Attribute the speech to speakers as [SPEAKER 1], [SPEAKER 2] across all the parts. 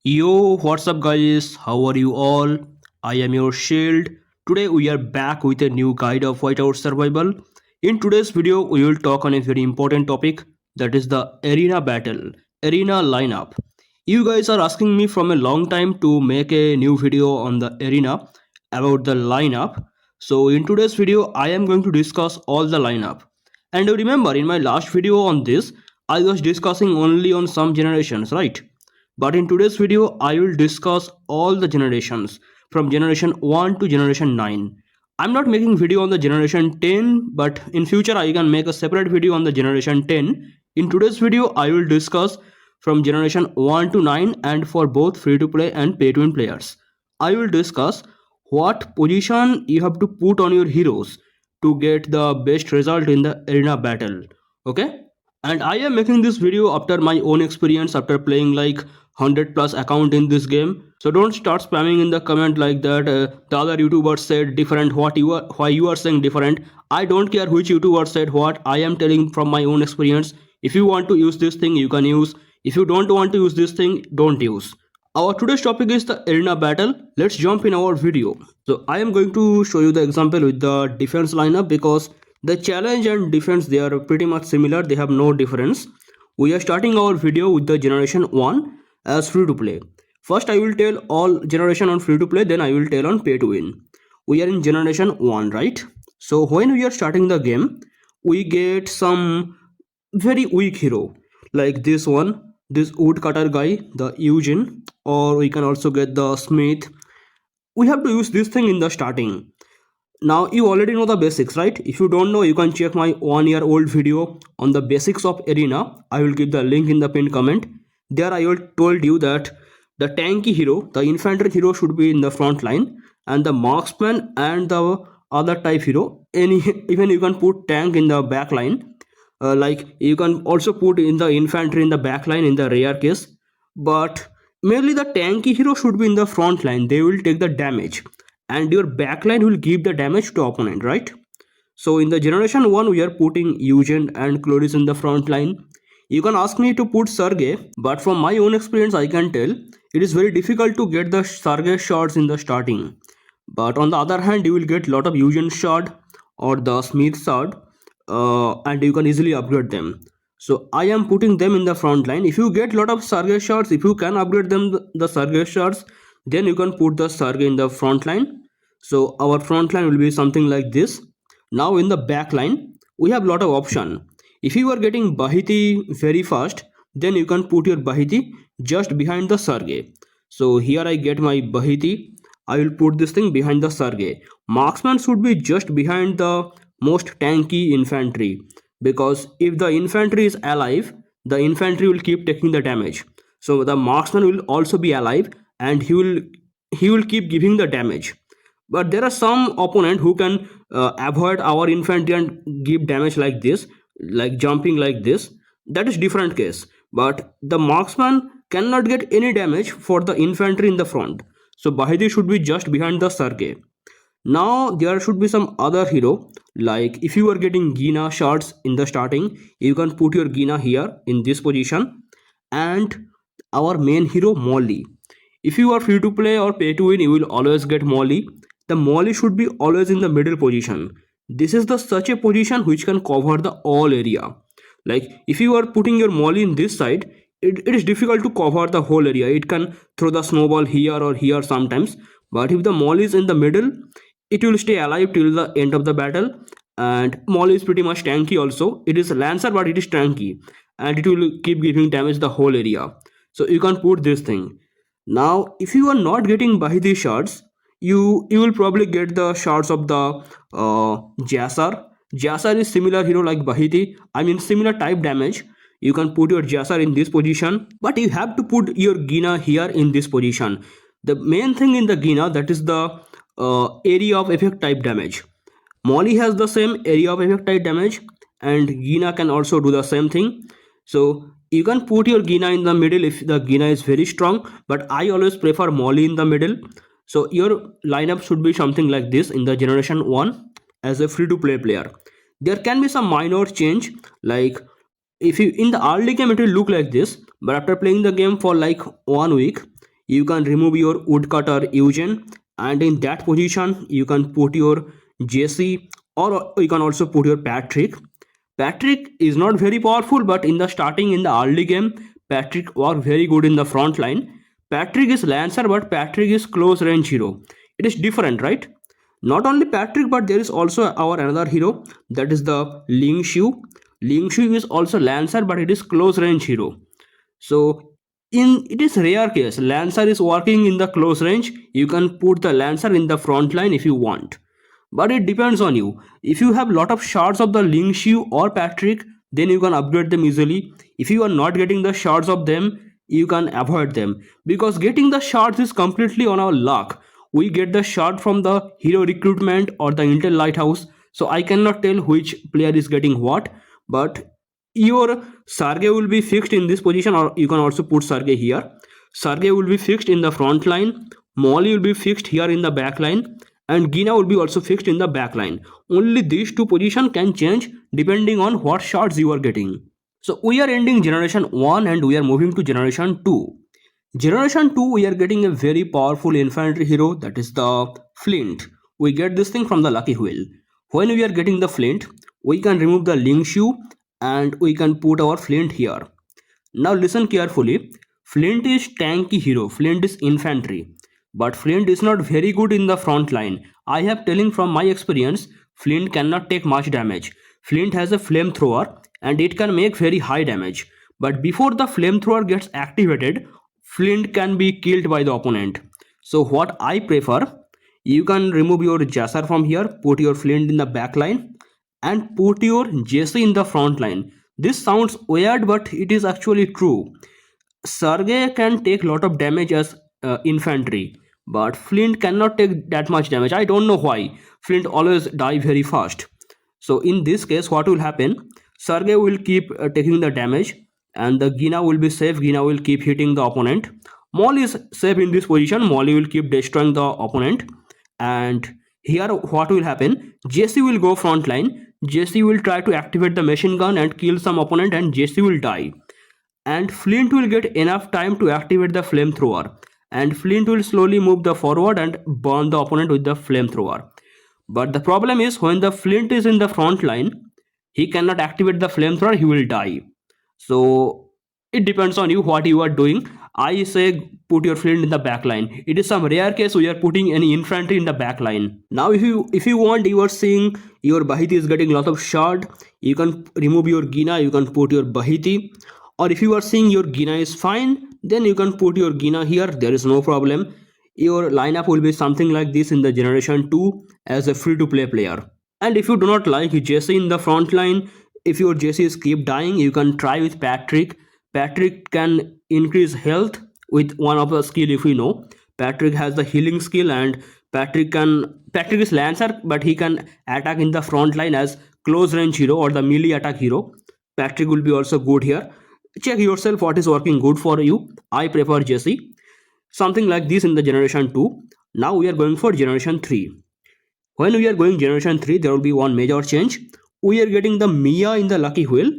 [SPEAKER 1] Yo, what's up, guys? How are you all? I am your Shield. Today, we are back with a new guide of Whiteout survival. In today's video, we will talk on a very important topic, that is the arena battle, arena lineup. You guys are asking me from a long time to make a new video on the arena about the lineup. So, in today's video, I am going to discuss all the lineup. And remember, in my last video on this, I was discussing only on some generations, right? But in today's video, I will discuss all the generations from generation 1 to generation 9. I'm not making video on the generation 10, but in future I can make a separate video on the generation 10. In today's video, I will discuss from generation 1 to 9 and for both free to play and pay to win players. I will discuss what position you have to put on your heroes to get the best result in the arena battle. Okay? And I am making this video after my own experience after playing like 100 plus account in this game. So don't start spamming in the comment like that the other YouTubers said different, what you are, why you are saying different. I don't care which YouTuber said what. I am telling from my own experience. If you want to use this thing, you can use. If you don't want to use this thing, don't use. Our today's topic is the arena battle. Let's jump in our video. So I am going to show you the example with the defense lineup because the challenge and defense, they are pretty much similar. They have no difference. We are starting our video with the generation 1 as free to play. First I will tell all generation on free to play, then I will tell on pay to win. We are in generation 1, right? So when we are starting the game, we get some very weak hero like this one, this woodcutter guy, the Eugene, or we can also get the Smith. We have to use this thing in the starting. Now you already know the basics, right? If you don't know, you can check my 1 year old video on the basics of arena. I will give the link in the pinned comment. There I told you that the tanky hero, the infantry hero should be in the front line, and the marksman and the other type hero, any even you can put tank in the back line. Like you can also put in the infantry in the back line in the rare case, but mainly the tanky hero should be in the front line. They will take the damage and your backline will give the damage to opponent, right? So in the generation 1 we are putting Eugen and Cloris in the front line. You can ask me to put Sergey, but from my own experience I can tell it is very difficult to get the Sergey shots in the starting. But on the other hand, you will get lot of Eugen shot or the Smith shot, and you can easily upgrade them. So I am putting them in the front line. If you get lot of Sergey shots, if you can upgrade them the Sergey shots, then you can put the Sergey in the front line. So our front line will be something like this. Now in the back line, we have lot of option. If you are getting Bahiti very fast, then you can put your Bahiti just behind the Sergey. So here I get my Bahiti. I will put this thing behind the Sergey. Marksman should be just behind the most tanky infantry, because if the infantry is alive, the infantry will keep taking the damage. So the marksman will also be alive and he will keep giving the damage. But there are some opponent who can avoid our infantry and give damage like this, like jumping like this. That is different case, but the marksman cannot get any damage for the infantry in the front. So Bahidi should be just behind the Sergey. Now there should be some other hero, like if you are getting Gina shots in the starting, you can put your Gina here in this position, and our main hero Molly. If you are free to play or pay to win, you will always get Molly. The Molly should be always in the middle position. This is the such a position which can cover the all area. Like if you are putting your Molly in this side, it is difficult to cover the whole area. It can throw the snowball here or here sometimes. But if the Molly is in the middle, it will stay alive till the end of the battle. And Molly is pretty much tanky also. It is Lancer, but it is tanky, and it will keep giving damage the whole area. So you can put this thing. Now if you are not getting Bahidi shots, you will probably get the shots of the Jasar. Jasar is similar hero like Bahiti, I mean similar type damage. You can put your Jasar in this position, but you have to put your Gina here in this position. The main thing in the Gina, that is the area of effect type damage. Molly has the same area of effect type damage, and Gina can also do the same thing. So you can put your Gina in the middle if the Gina is very strong, but I always prefer Molly in the middle. So your lineup should be something like this in the generation 1 as a free to play player. There can be some minor change, like if you in the early game it will look like this, but after playing the game for like 1 week, you can remove your woodcutter Eugen, and in that position you can put your Jesse, or you can also put your Patrick. Patrick is not very powerful, but in the starting, in the early game, Patrick worked very good in the front line. Patrick is Lancer, but Patrick is close range hero. It is different, right? Not only Patrick, but there is also our another hero, that is the Ling Shu. Ling Shu is also Lancer, but it is close range hero. So in it is rare case Lancer is working in the close range, you can put the Lancer in the front line if you want, but it depends on you. If you have lot of shards of the Ling Shu or Patrick, then you can upgrade them easily. If you are not getting the shards of them, you can avoid them, because getting the shards is completely on our luck. We get the shard from the hero recruitment or the Intel Lighthouse, so I cannot tell which player is getting what. But your Sergey will be fixed in this position, or you can also put Sergey here. Sergey will be fixed in the front line, Molly will be fixed here in the back line, and Gina will be also fixed in the back line. Only these two positions can change depending on what shots you are getting. So we are ending generation 1 and we are moving to generation 2. Generation 2, we are getting a very powerful infantry hero, that is the Flint. We get this thing from the lucky wheel. When we are getting the Flint, we can remove the Ling Shu and we can put our Flint here. Now listen carefully. Flint is tanky hero, Flint is infantry. But Flint is not very good in the front line. I have telling from my experience, Flint cannot take much damage. Flint has a flamethrower and it can make very high damage. But before the flamethrower gets activated, Flint can be killed by the opponent. So what I prefer, you can remove your Jasser from here, put your Flint in the back line and put your Jesse in the front line. This sounds weird, but it is actually true. Sergey can take lot of damage as infantry, but Flint cannot take that much damage. I don't know why. Flint always die very fast. So in this case, what will happen? Sergey will keep taking the damage, and the Gina will be safe. Gina will keep hitting the opponent. Molly is safe in this position. Molly will keep destroying the opponent. And here what will happen? Jesse will go front line. Jesse will try to activate the machine gun and kill some opponent, and Jesse will die. And Flint will get enough time to activate the flamethrower, and Flint will slowly move the forward and burn the opponent with the flamethrower. But the problem is, when the Flint is in the front line, he cannot activate the flamethrower, he will die. So it depends on you what you are doing. I say put your Flint in the back line. It is some rare case we are putting any infantry in the back line. Now if you want, you are seeing your Bahiti is getting lot of shard, you can remove your Gina, you can put your Bahiti. Or if you are seeing your Gina is fine, then you can put your Gina here, there is no problem. Your lineup will be something like this in the generation 2 as a free to play player. And if you do not like Jesse in the front line, if your Jesse is keep dying, you can try with Patrick. Patrick can increase health with one of the skill. If you know, Patrick has the healing skill, and Patrick is Lancer, but he can attack in the front line as close range hero or the melee attack hero. Patrick will be also good here. Check yourself what is working good for you. I prefer Jesse. Something like this in the generation 2. Now we are going for generation 3. When we are going generation 3, there will be one major change. We are getting the Mia in the lucky wheel.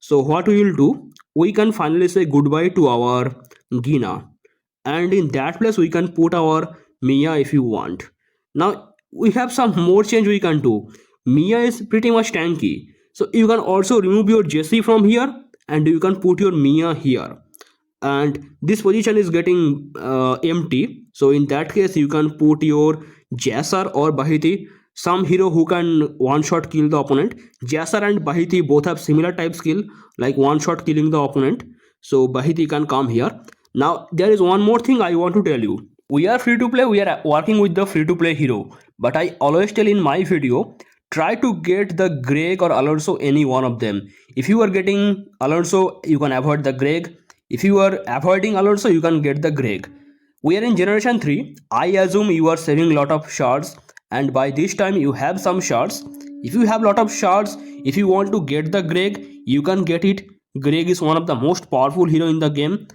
[SPEAKER 1] So what we will do, we can finally say goodbye to our Gina, and in that place we can put our Mia if you want. Now we have some more change we can do. Mia is pretty much tanky, so you can also remove your Jesse from here and you can put your Mia here, and this position is getting empty. So in that case you can put your Jasser or Bahiti, some hero who can one shot kill the opponent. Jasser and Bahiti both have similar type skill, like one shot killing the opponent. So Bahiti can come here. Now there is one more thing I want to tell you. We are free to play, we are working with the free to play hero, but I always tell in my video, try to get the Greg or Alonso, any one of them. If you are getting Alonso, you can avoid the Greg. If you are avoiding Alonso, you can get the Greg. We are in generation 3. I assume you are saving lot of shards, and by this time you have some shards. If you have lot of shards, if you want to get the Greg, you can get it. Greg is one of the most powerful hero in the game.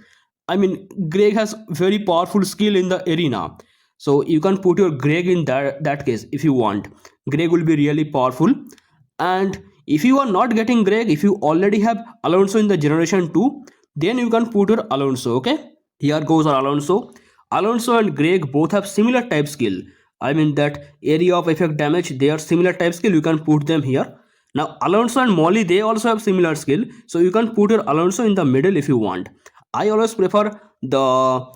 [SPEAKER 1] I mean, Greg has very powerful skill in the arena. So you can put your Greg in that case if you want. Greg will be really powerful. And if you are not getting Greg, if you already have Alonso in the generation 2, then you can put your Alonso, okay? Here goes our Alonso. Alonso and Greg both have similar type skill. I mean that area of effect damage, they are similar type skill, you can put them here. Now Alonso and Molly, they also have similar skill, so you can put your Alonso in the middle if you want. I always prefer the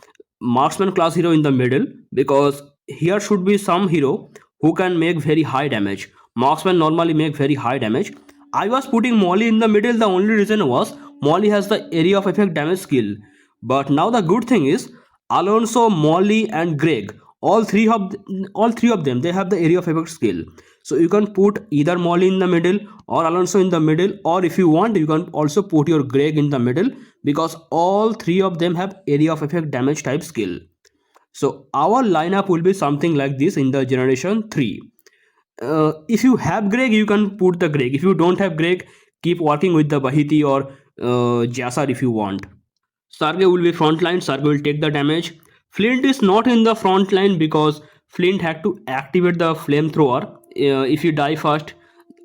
[SPEAKER 1] marksman class hero in the middle, because here should be some hero who can make very high damage. Marksman normally make very high damage. I was putting Molly in the middle, the only reason was Molly has the area of effect damage skill. But now the good thing is Alonso, Molly, and Greg, all three of them, they have the area of effect skill. So you can put either Molly in the middle or Alonso in the middle, or if you want, you can also put your Greg in the middle, because all three of them have area of effect damage type skill. So our lineup will be something like this in the generation 3. If you have Greg, you can put the Greg. If you don't have Greg, keep working with the Bahiti or Jasar if you want. Sarge will be front line. Sarge will take the damage. Flint is not in the front line because Flint had to activate the flamethrower. If you die first,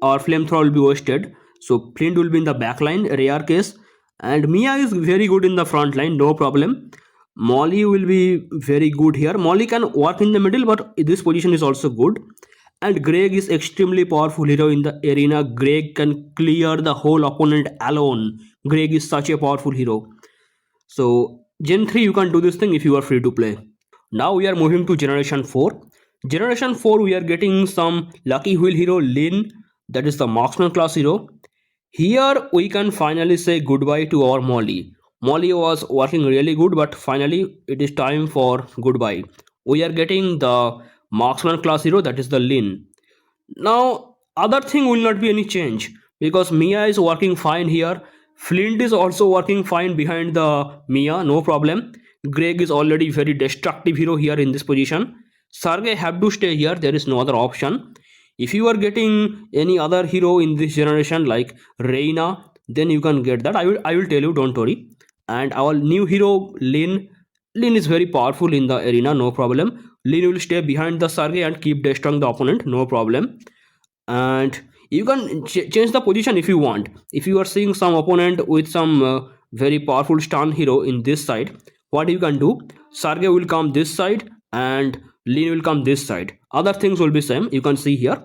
[SPEAKER 1] our flamethrower will be wasted. So Flint will be in the back line, rare case. And Mia is very good in the front line, no problem. Molly will be very good here. Molly can work in the middle, but this position is also good. And Greg is extremely powerful hero in the arena. Greg can clear the whole opponent alone. Greg is such a powerful hero. So Gen 3 you can do this thing if you are free to play. Now we are moving to Generation 4. Generation 4 we are getting some lucky wheel hero Lin, that is the marksman class hero. Here we can finally say goodbye to our Molly. Molly was working really good, but finally it is time for goodbye. We are getting the marksman class hero, that is the Lin. Now other thing will not be any change, because Mia is working fine here. Flint is also working fine behind the Mia, no problem. Greg is already very destructive hero here in this position. Sergey have to stay here, there is no other option. If you are getting any other hero in this generation like Reina, then you can get that. I will tell you, don't worry. And our new hero Lin, Lin is very powerful in the arena, no problem. Lin will stay behind the Sergey and keep destroying the opponent, no problem. And you can change the position if you want. If you are seeing some opponent with some very powerful stun hero in this side, what you can do, Sergey will come this side and Lin will come this side. Other things will be same, you can see here.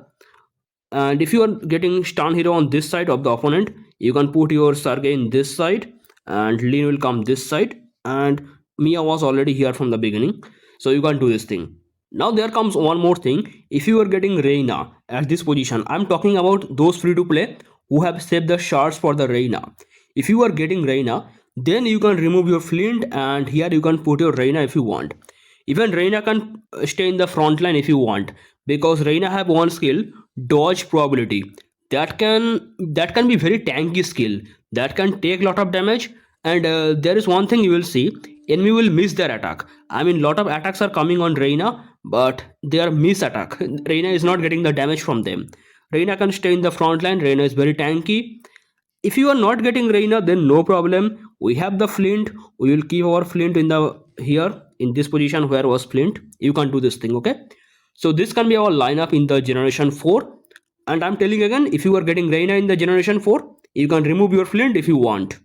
[SPEAKER 1] And if you are getting stun hero on this side of the opponent, you can put your Sergey in this side and Lin will come this side, and Mia was already here from the beginning, so you can do this thing. Now there comes one more thing. If you are getting Reina at this position, I'm talking about those free to play who have saved the shards for the Reina. If you are getting Reina, then you can remove your Flint and here you can put your Reina if you want. Even Reina can stay in the front line if you want, because Reina have one skill, dodge probability. That can be very tanky skill. That can take lot of damage, and there is one thing you will see, enemy will miss their attack. I mean, lot of attacks are coming on Reina, but they are miss attack. Reina is not getting the damage from them. Reina can stay in the front line. Reina is very tanky. If you are not getting Reina, then no problem. We have the Flint. We will keep our Flint in the here in this position where was Flint. You can do this thing, okay? So this can be our lineup in the generation 4. And I'm telling again, if you are getting Reina in the generation 4, you can remove your Flint if you want.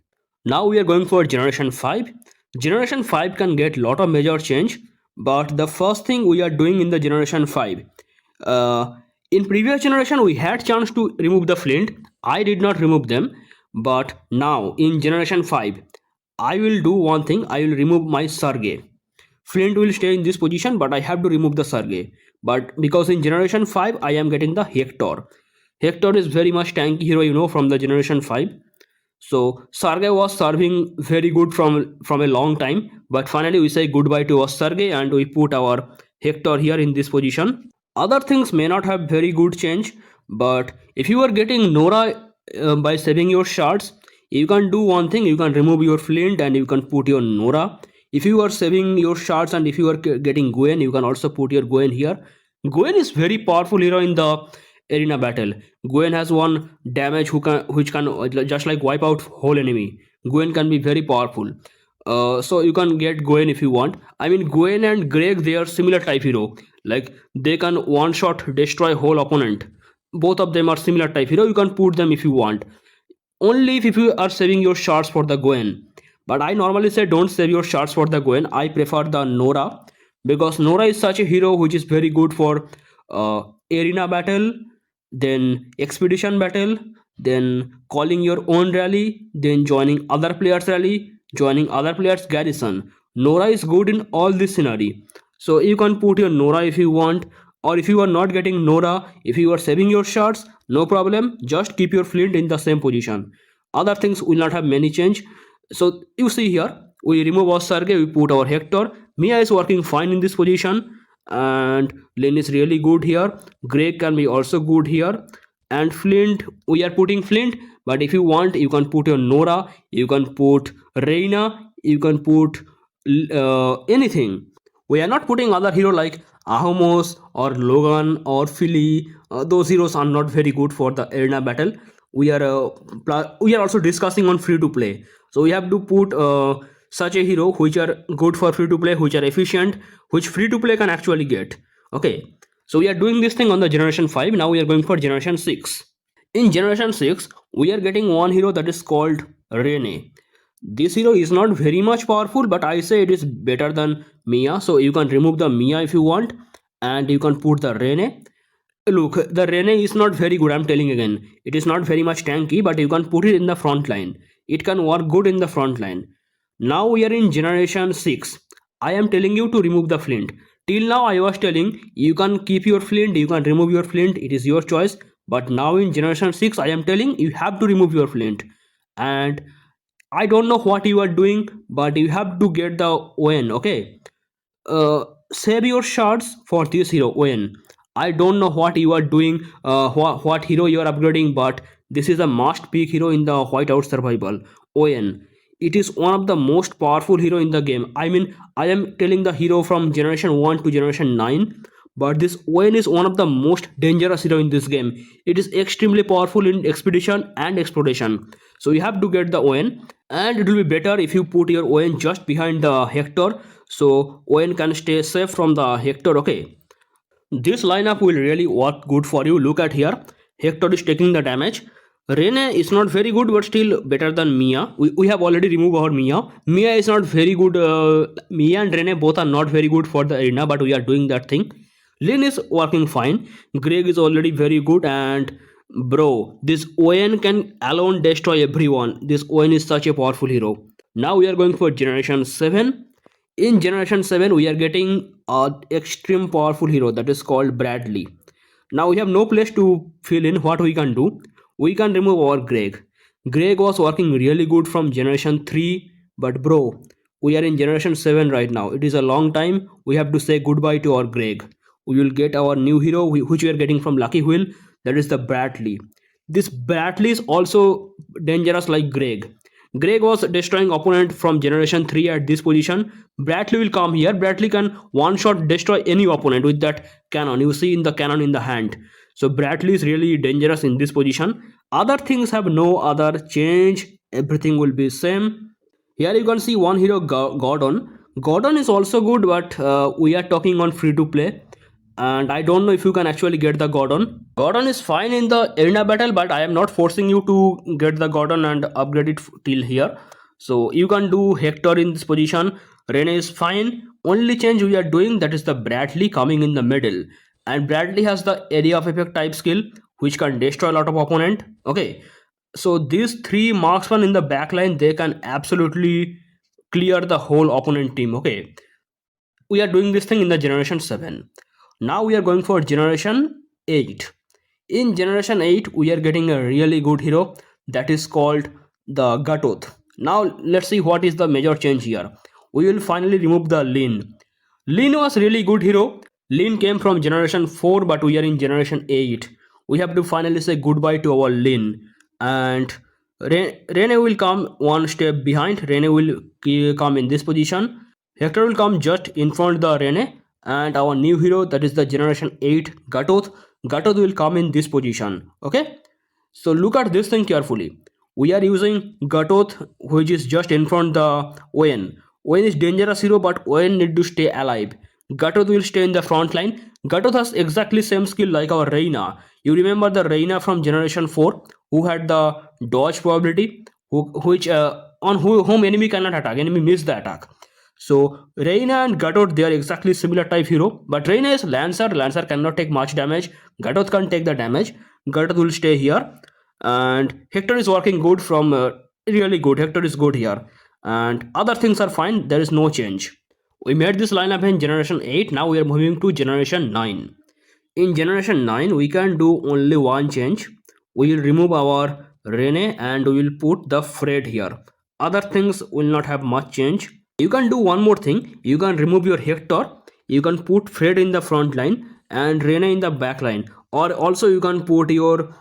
[SPEAKER 1] Now we are going for generation 5. Generation 5 can get lot of major change, but the first thing we are doing in the generation 5, in previous generation we had chance to remove the Flint. I did not remove them, but now in generation 5 I will do one thing. I will remove my Sergey. Flint will stay in this position, but I have to remove the Sergey. But because in generation 5 I am getting the Hector. Hector is very much tanky hero, you know, from the generation 5. So Sergey was serving very good from a long time, but finally we say goodbye to our Sergey and we put our Hector here in this position. Other things may not have very good change, but if you are getting Nora by saving your shards, you can do one thing. You can remove your Flint and you can put your Nora. If you are saving your shards and if you are getting Gwen, you can also put your Gwen here. Gwen is very powerful hero in the arena battle. Gwen has one damage which can just like wipe out whole enemy. Gwen can be very powerful. So you can get Gwen if you want. I mean, Gwen and Greg, they are similar type hero. Like they can one shot destroy whole opponent. Both of them are similar type hero. You can put them if you want. Only if you are saving your shards for the Gwen. But I normally say don't save your shards for the Gwen. I prefer the Nora. because Nora is such a hero which is very good for arena battle, then expedition battle, then calling your own rally, then joining other players rally, joining other players garrison. Nora is good in all this scenario. So you can put your Nora if you want, or if you are not getting Nora, if you are saving your shots, no problem, just keep your flint in the same position. Other things will not have many change. So you see here, we remove our Sergey, we put our Hector. Mia is working fine in this position, and Lane is really good here. Greg can be also good here, and Flint, we are putting Flint. But if you want, you can put your Nora, you can put Reina, you can put anything. We are not putting other hero like Ahomos or Logan or Philly. Those heroes are not very good for the arena battle. We are also discussing on free to play. So we have to put such a hero which are good for free to play, which are efficient, which free to play can actually get. Okay. So we are doing this thing on the generation 5. Now we are going for generation 6. In generation 6, we are getting one hero that is called Rene. This hero is not very much powerful, but I say it is better than Mia. So you can remove the Mia if you want, and you can put the Rene. Look, the Rene is not very good, I'm telling again. It is not very much tanky, but you can put it in the front line. It can work good in the front line. Now we are in generation 6. I am telling you to remove the flint. Till now I was telling you can keep your flint, you can remove your flint, it is your choice. But now in generation 6 I am telling you have to remove your flint. And I don't know what you are doing, but you have to get the ON, okay? Save your shots for this hero ON. I don't know what you are doing, what hero you are upgrading, but this is a must pick hero in the Whiteout survival. ON. It is one of the most powerful hero in the game. I mean, I am telling the hero from generation 1 to generation 9, but this ON is one of the most dangerous hero in this game. It is extremely powerful in expedition and exploration. So you have to get the ON, and it will be better if you put your ON just behind the Hector, so ON can stay safe from the Hector. Okay, this lineup will really work good for you. Look at here, Hector is taking the damage. Rene is not very good, but still better than Mia. We have already removed our Mia. Mia is not very good. Mia and Rene both are not very good for the arena, but we are doing that thing. Lin is working fine. Greg is already very good, and bro, this ON can alone destroy everyone. This ON is such a powerful hero. Now we are going for generation 7. In generation 7 we are getting an extreme powerful hero that is called Bradley. Now we have no place to fill in. What we can do, we can remove our Greg. Greg was working really good from generation 3, but bro, we are in generation 7 right now. It is a long time. We have to say goodbye to our Greg. We will get our new hero which we are getting from Lucky Wheel, that is the Bradley. This Bradley is also dangerous like Greg. Greg was destroying opponent from generation 3 at this position. Bradley will come here. Bradley can one shot destroy any opponent with that cannon. You see in the cannon in the hand. So Bradley is really dangerous in this position. Other things have no other change. Everything will be same. Here you can see one hero Gordon. Gordon is also good, but we are talking on free to play, and I don't know if you can actually get the Gordon. Gordon is fine in the arena battle, but I am not forcing you to get the Gordon and upgrade it till here. So you can do Hector in this position. Rene is fine. Only change we are doing, that is the Bradley coming in the middle, and Bradley has the area of effect type skill which can destroy a lot of opponent. Okay, so these three marksmen in the backline, they can absolutely clear the whole opponent team. Okay, we are doing this thing in the generation 7. Now we are going for generation 8. In generation 8 we are getting a really good hero that is called the Gatoth. Now let's see what is the major change here. We will finally remove the Lin. Lin was really good hero. Lin came from generation 4, but we are in generation 8. We have to finally say goodbye to our Lin, and Rene will come one step behind. Rene will come in this position. Hector will come just in front of the Rene, and our new hero, that is the generation 8 Gatoth. Gatoth will come in this position. Okay, so look at this thing carefully. We are using Gatoth, which is just in front of the Owen. Owen is dangerous hero, but Owen need to stay alive. Gatoth will stay in the front line. Gatoth has exactly same skill like our Reina. You remember the Reina from generation 4 who had the dodge probability, whom enemy cannot attack. Enemy missed the attack. So Reina and Gatot, they are exactly similar type hero, but Reina is Lancer. Lancer cannot take much damage. Gatot can take the damage. Gatot will stay here, and Hector is working good from really good. Hector is good here, and other things are fine. There is no change. We made this lineup in Generation 8. Now we are moving to Generation 9. In Generation 9, we can do only one change. We will remove our Rene and we will put the Fred here. Other things will not have much change. You can do one more thing. You can remove your Hector. You can put Fred in the front line and Rene in the back line. Or also you can put your,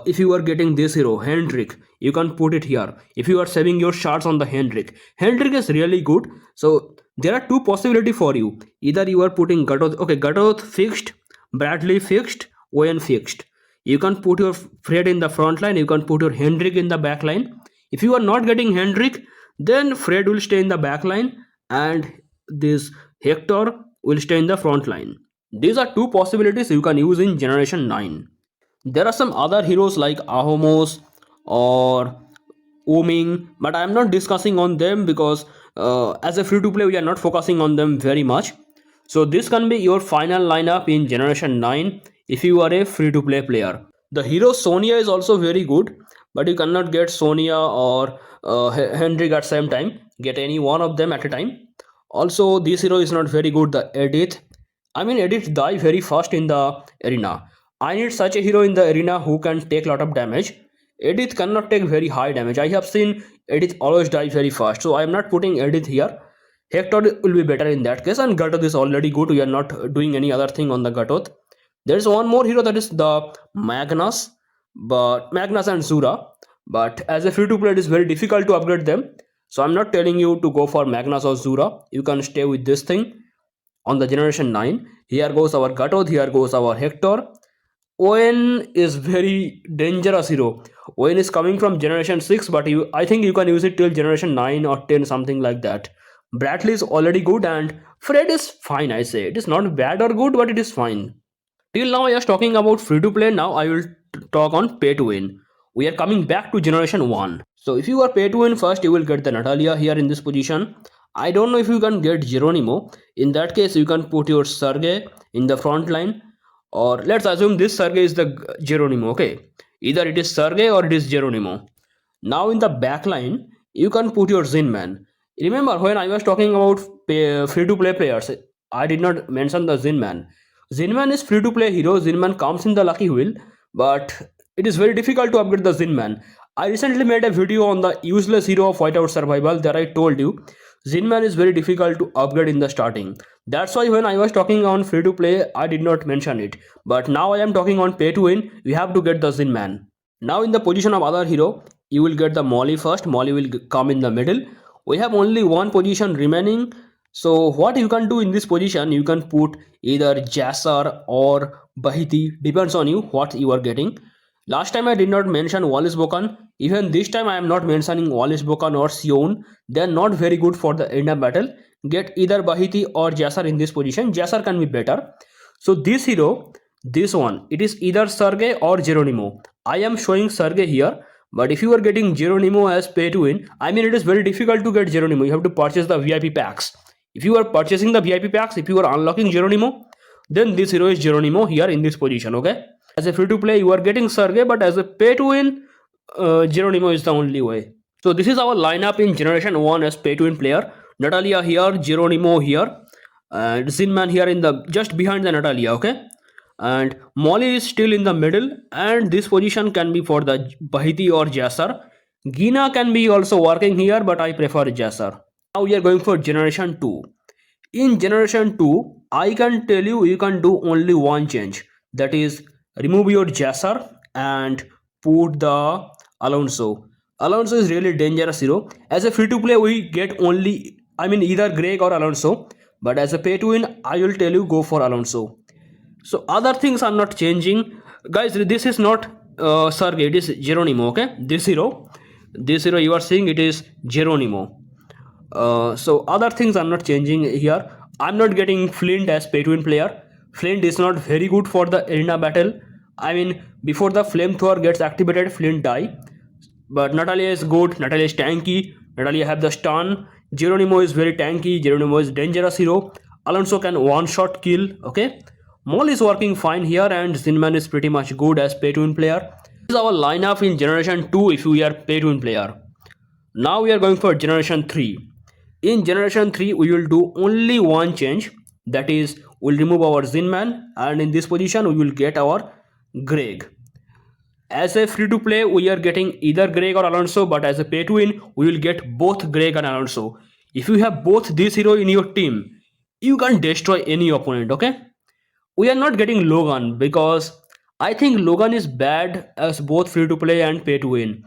[SPEAKER 1] if you are getting this hero, Hendrik, you can put it here. If you are saving your shards on the Hendrik. Hendrik is really good. So there are two possibilities for you. Either you are putting Gatot, okay, Gatot fixed, Bradley fixed, Owen fixed. You can put your Fred in the front line, you can put your Hendrik in the back line. If you are not getting Hendrik, then Fred will stay in the back line and this Hector will stay in the front line. These are two possibilities you can use in Generation 9. There are some other heroes like Ahomos or Oming, but I am not discussing on them because as a free to play we are not focusing on them very much. So this can be your final lineup in Generation 9 if you are a free to play player. The hero Sonia is also very good, but you cannot get Sonia or Hendrik at same time. Get any one of them at a time. Also, this hero is not very good. The Edith, I mean Edith die very fast in the arena. I need such a hero in the arena who can take lot of damage. Edith cannot take very high damage. I have seen Edith always die very fast. So I am not putting Edith here. Hector will be better in that case, and Gatot is already good. We are not doing any other thing on the Gatot. There is one more hero, that is the Magnus, but Magnus and Zura. But as a free to play, it is very difficult to upgrade them. So I'm not telling you to go for Magnus or Zura. You can stay with this thing on the Generation 9. Here goes our Gatot, here goes our Hector. Owen is very dangerous hero. Owen is coming from Generation 6, but I think you can use it till Generation 9 or 10, something like that. Bradley is already good and Fred is fine, I say. It is not bad or good, but it is fine. Till now I was talking about free to play. Now I will talk on pay to win. We are coming back to Generation 1. So if you are pay to win first, you will get the Natalia here in this position. I don't know if you can get Geronimo. In that case, you can put your Sergey in the front line. Or let's assume this Sergey is the Geronimo, okay? Either it is Sergey or it is Geronimo. Now in the back line, you can put your Zinman. Remember when I was talking about free to play players, I did not mention the Zinman. Zinman is free to play hero. Zinman comes in the lucky wheel, but it is very difficult to upgrade the Zinman. I recently made a video on the useless hero of Whiteout survival. There I told you Zinman is very difficult to upgrade in the starting. That's why when I was talking on free to play, I did not mention it. But now I am talking on pay to win. We have to get the Zinman. Now in the position of other hero, you will get the Molly first. Molly will come in the middle. We have only one position remaining. So what you can do in this position, you can put either Jassar or Bahiti. Depends on you what you are getting. Last time I did not mention Wallace Bokan. Even this time I am not mentioning Wallace Bokan or Sion. They are not very good for the arena battle. Get either Bahiti or Jassar in this position. Jassar can be better. So this hero, this one, it is either Sergey or Geronimo. I am showing Sergey here. But if you are getting Geronimo as pay to win, I mean it is very difficult to get Geronimo. You have to purchase the VIP packs. If you are purchasing the VIP packs, if you are unlocking Geronimo, then this hero is Geronimo here in this position, okay? As a free to play, you are getting Sergey, but as a pay to win, Geronimo is the only way. So this is our lineup in Generation 1 as pay to win player. Natalia here, Geronimo here, and Zinman here in the just behind the Natalia, okay? And Molly is still in the middle, and this position can be for the Bahiti or Jassar. Gina can be also working here, but I prefer Jassar. Now we are going for Generation 2. In Generation 2, I can tell you, you can do only one change. That is, remove your Jassar and put the Alonso. Alonso is really dangerous hero. As a free to play, we get only, I mean either Greg or Alonso. But as a pay to win, I will tell you go for Alonso. So other things are not changing. Guys, this is not Sergey, it is Geronimo, okay? This hero you are seeing, it is Geronimo. So other things are not changing here. I'm not getting Flint as pay to win player. Flint is not very good for the arena battle. I mean, before the flamethrower gets activated, Flint die. But Natalia is good. Natalia is tanky. Natalia have the stun. Geronimo is very tanky. Geronimo is dangerous hero. Alonso can one-shot kill. Okay. Maul is working fine here, and Zinman is pretty much good as pay-to-win player. This is our lineup in Generation 2 if we are pay-to-win player. Now we are going for Generation 3. In Generation 3, we will do only one change. That is, we'll remove our Zinman, and in this position, we will get our Greg. As a free to play, we are getting either Greg or Alonso, but as a pay to win, we will get both Greg and Alonso. If you have both these heroes in your team, you can destroy any opponent. Okay, we are not getting Logan because I think Logan is bad as both free to play and pay to win,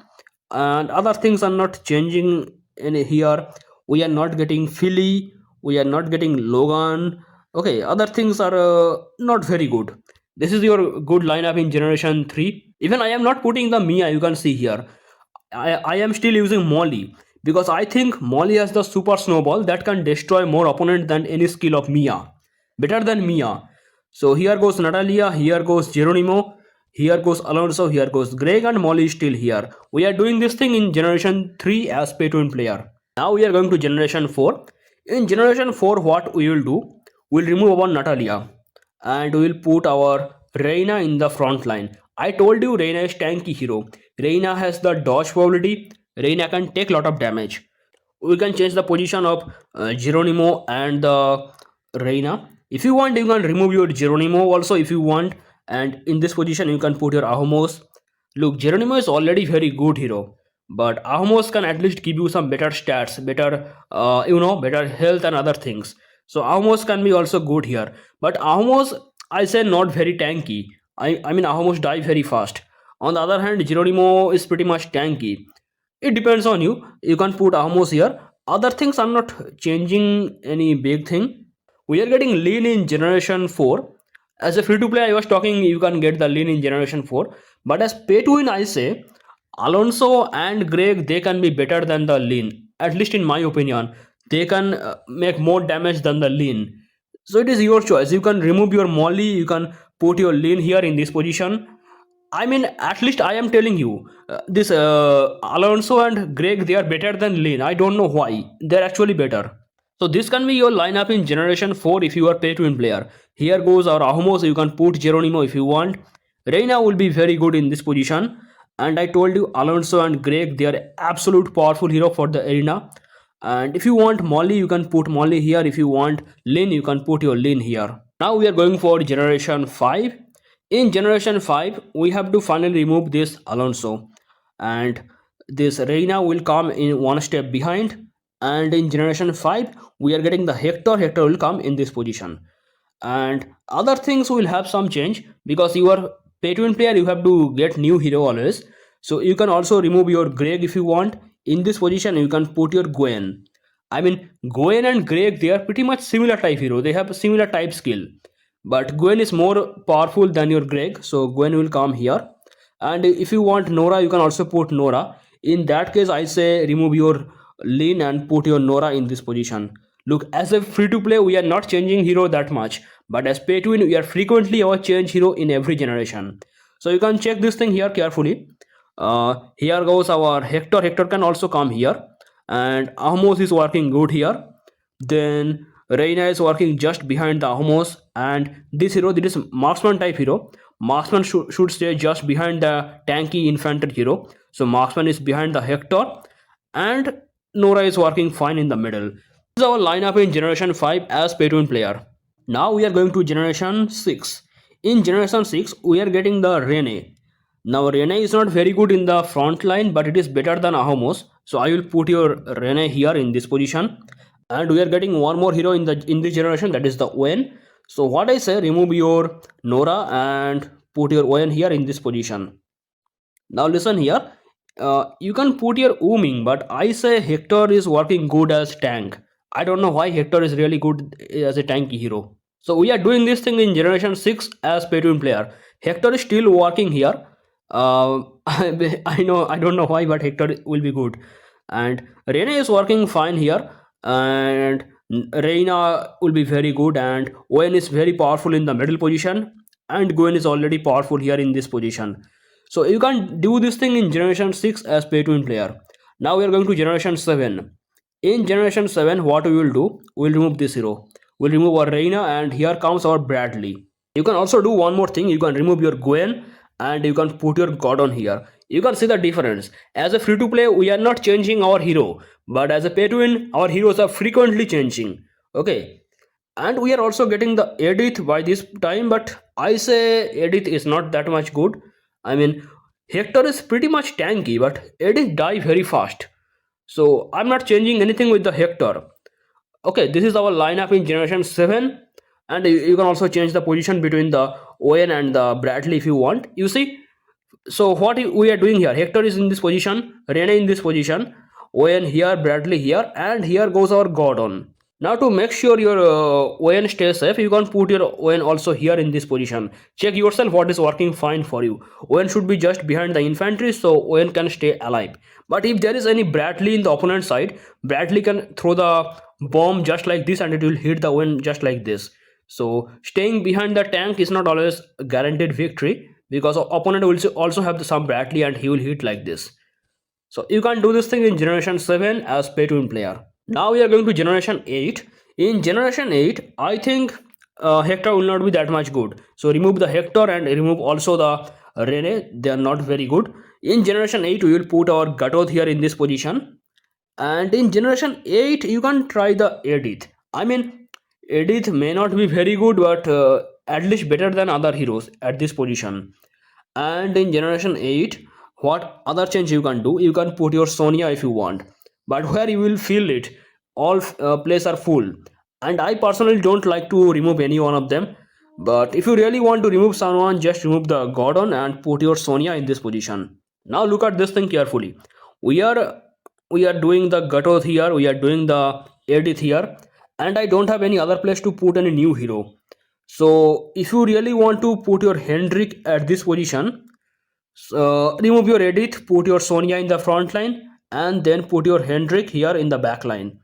[SPEAKER 1] and other things are not changing in here. We are not getting Philly, we are not getting Logan. Okay, other things are not very good. This is your good lineup in Generation 3. Even I am not putting the Mia, you can see here. I am still using Molly because I think Molly has the super snowball that can destroy more opponent than any skill of Mia. Better than Mia. So here goes Natalia, here goes Geronimo, here goes Alonso, here goes Greg, and Molly is still here. We are doing this thing in Generation 3 as pay to win player. Now we are going to Generation 4. In Generation 4, what we will do? We'll remove our Natalia and we will put our Reina in the front line. I told you Reina is tanky hero. Reina has the dodge probability. Reina can take lot of damage. We can change the position of Geronimo and the Reina. If you want, you can remove your Geronimo also if you want. And in this position, you can put your Ahomos. Look, Geronimo is already very good hero. But Ahomos can at least give you some better stats, better, better health and other things. So Ahomos can be also good here. But Ahomos, I say not very tanky. I mean Ahomos die very fast. On the other hand, Geronimo is pretty much tanky. It depends on you. You can put Ahomos here. Other things are not changing any big thing. We are getting lean in Generation 4. As a free to play, I was talking you can get the lean in Generation 4. But as pay to win, I say Alonso and Greg, they can be better than the lean. At least in my opinion, they can make more damage than the lean. So it is your choice. You can remove your Molly, you can put your lean here in this position. I mean, at least I am telling you, this Alonso and Greg, they are better than lean. I don't know why. They're actually better. So this can be your lineup in Generation 4 if you are pay to win player. Here goes our Ahomos. You can put Geronimo if you want. Reina will be very good in this position. And I told you Alonso and Greg, they are absolute powerful hero for the arena. And if you want Molly, you can put Molly here. If you want Lin, you can put your Lin here. Now we are going for Generation 5. In Generation 5, we have to finally remove this Alonso. And this Reina will come in one step behind. And in Generation 5, we are getting the Hector. Hector will come in this position. And other things will have some change because you are pay to win player, you have to get new hero always. So you can also remove your Greg if you want. In this position, you can put your Gwen. I mean, Gwen and Greg, they are pretty much similar type hero. They have a similar type skill. But Gwen is more powerful than your Greg. So Gwen will come here. And if you want Nora, you can also put Nora. In that case, I say remove your Lin and put your Nora in this position. Look, as a free to play, we are not changing hero that much. But as pay to win, we are frequently our change hero in every generation. So you can check this thing here carefully. Here goes our Hector. Hector can also come here. And Ahomos is working good here. Then Reina is working just behind the Ahomos. And this hero, this is marksman type hero. Marksman should stay just behind the tanky infantry hero. So marksman is behind the Hector. And Nora is working fine in the middle. This is our lineup in Generation 5 as pay to win player. Now we are going to Generation 6. In Generation 6, we are getting the Rene. Now Rene is not very good in the front line, but it is better than Ahomos. So I will put your Rene here in this position. And we are getting one more hero in this generation, that is the Owen. So what I say, remove your Nora and put your Owen here in this position. Now listen here. You can put your Ooming, but I say Hector is working good as tank. I don't know why Hector is really good as a tanky hero. So we are doing this thing in Generation 6 as pay to win player. Hector is still working here. I don't know why, but Hector will be good. And Reina is working fine here. And Reina will be very good. And Owen is very powerful in the middle position. And Gwen is already powerful here in this position. So you can do this thing in Generation 6 as pay to win player. Now we are going to Generation 7. In generation 7, what we will do, we'll remove this hero, we'll remove our Reina, and here comes our Bradley. You can also do one more thing, you can remove your Gwen and you can put your Gordon here. You can see the difference. As a free to play, we are not changing our hero, but as a pay to win, our heroes are frequently changing. Okay, and we are also getting the Edith by this time, but I say Edith is not that much good. I mean, Hector is pretty much tanky, but Edith die very fast, so I'm not changing anything with the Hector. Okay, this is our lineup in generation 7, and you can also change the position between the Owen and the Bradley if you want. You see, so what we are doing here, Hector is in this position, Rene in this position, Owen here, Bradley here, and here goes our Gordon. Now to make sure your ON stays safe, you can put your ON also here in this position. Check yourself what is working fine for you. ON should be just behind the infantry so ON can stay alive. But if there is any Bradley in the opponent side, Bradley can throw the bomb just like this and it will hit the ON just like this. So staying behind the tank is not always guaranteed victory, because opponent will also have some Bradley and he will hit like this. So you can do this thing in generation 7 as pay to win player. Now we are going to generation 8. In generation 8, I think Hector will not be that much good. So remove the Hector and remove also the Rene. They are not very good. In generation 8, we will put our Gatoth here in this position. And in generation 8, you can try the Edith. I mean, Edith may not be very good, but at least better than other heroes at this position. And in generation 8, what other change you can do? You can put your Sonia if you want, but where you will feel it, all places are full, and I personally don't like to remove any one of them. But if you really want to remove someone, just remove the Gordon and put your Sonia in this position. Now look at this thing carefully. We are doing the Gatoth here, we are doing the Edith here, and I don't have any other place to put any new hero. So if you really want to put your Hendrik at this position, remove your Edith, put your Sonia in the front line, and then put your Hendrik here in the back line.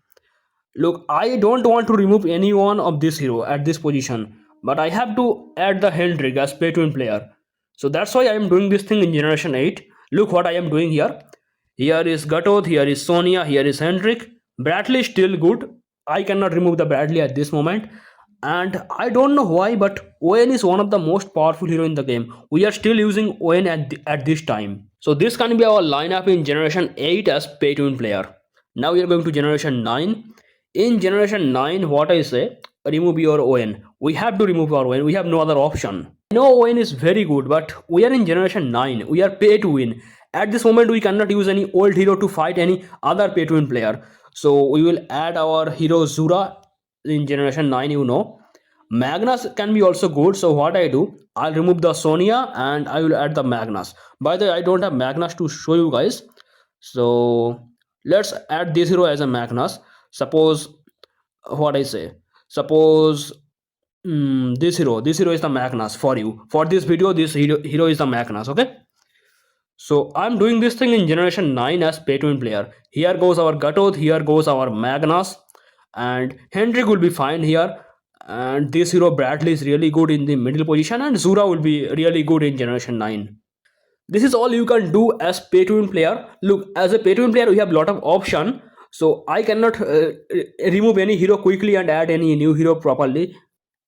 [SPEAKER 1] Look, I don't want to remove any one of this hero at this position, but I have to add the Hendrik as pay to win player. So that's why I am doing this thing in generation 8. Look what I am doing here. Here is Gatoth, here is Sonia, here is Hendrik. Bradley is still good. I cannot remove the Bradley at this moment. And I don't know why, but Owen is one of the most powerful hero in the game. We are still using Owen at this time. So this can be our lineup in generation 8 as pay to win player. Now we are going to generation 9. In generation 9, what I say, remove your Owen. We have to remove our Owen. We have no other option. I know Owen is very good, but we are in generation 9. We are pay to win. At this moment, we cannot use any old hero to fight any other pay to win player. So we will add our hero Zura in generation 9, you know. Magnus can be also good, so what I do, I'll remove the Sonia and I will add the Magnus. By the way, I don't have Magnus to show you guys, so let's add this hero as a Magnus. Suppose what I say, suppose this hero is the Magnus for you. For this video, this hero is the Magnus. Okay, so I'm doing this thing in generation 9 as pay to win player. Here goes our Gatoth, here goes our Magnus, and Hendrik will be fine here. And this hero Bradley is really good in the middle position, and Zura will be really good in generation 9. This is all you can do as pay to win player. Look, as a pay to win player, we have a lot of option, so I cannot remove any hero quickly and add any new hero properly.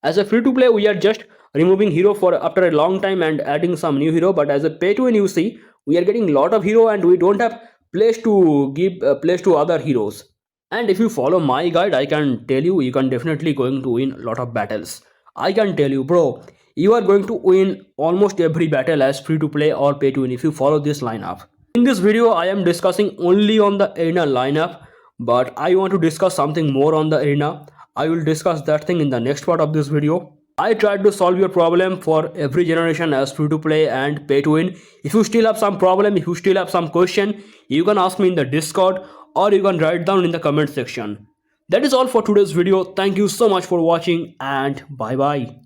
[SPEAKER 1] As a free to play, we are just removing hero for after a long time and adding some new hero. But as a pay to win, you see, we are getting a lot of hero and we don't have place to give place to other heroes. And if you follow my guide, I can tell you, you can definitely going to win a lot of battles. I can tell you, bro, you are going to win almost every battle as free to play or pay to win if you follow this lineup. In this video, I am discussing only on the arena lineup, but I want to discuss something more on the arena. I will discuss that thing in the next part of this video. I tried to solve your problem for every generation as free to play and pay to win. If you still have some problem, if you still have some question, you can ask me in the Discord or you can write down in the comment section. That is all for today's video. Thank you so much for watching and bye bye.